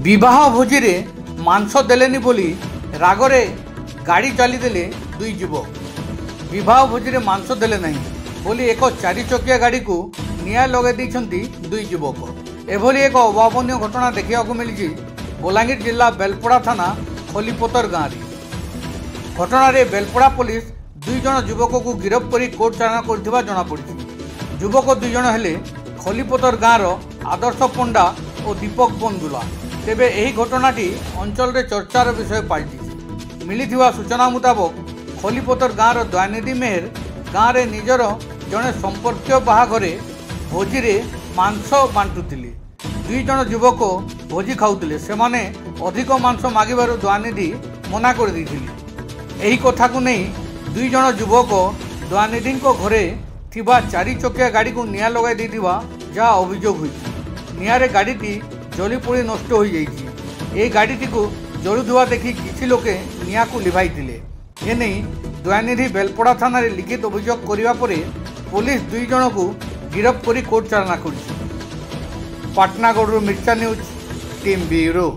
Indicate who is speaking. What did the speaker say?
Speaker 1: विवाह भोजी रे मांस देलेनी बोली रागरे गाड़ी चलीदेले दुई युवक। विवाह भोजी रे मांस देले नहीं बोली एक 4 चकिया गाड़ी को निया लगे देइछंती दुई युवक। एभली एक अभावनीय घटना देखा मिली बलांगीर जिला बेलपड़ा थाना खलीपोतर गाँव में। घटना रे बेलपड़ा पुलिस 2 जन युवक को गिरफ्त कर कोर्ट चालाण कर जनापड़ी। युवक 2 जन हेले खलीपोतर गाँव आदर्श पंडा और दीपक बंदुला। तेबे यही घटनाटी अंचल रे चर्चार विषय पाल्टी। मिलिथिबा सूचना मुताबक खलीपोतर गाँव दयानिधि मेहर गाँव रे निजर जड़े संपर्क बाहाघरे भोजी रे मांस बांटुथिले। 2 जन युवक भोजी खाउथिले। सेमाने अधिक मांस मागिबारु दयानिधि मना कर दैथिले। एही कथा को नहीं 2 जन युवक दयानिधि घरे थिबा 4 चकिया गाड़ी को निया लगाई दैथिबा जहा अभियोग होइछि। नियारे गाड़ीटी जली पोड़ी नष्ट हो जाइछि। गाड़ीटी को जलुवा देखि किछि लोके निया को लिभाइथिले। एने दयानिधि बेलपड़ा थाना रे लिखित अभियोग करिबा परे पुलिस 2 जन को गिरफ्त करी कोर्ट चालाण करिछि। पाटनागढ़ मिर्चा न्यूज टीम ब्यूरो।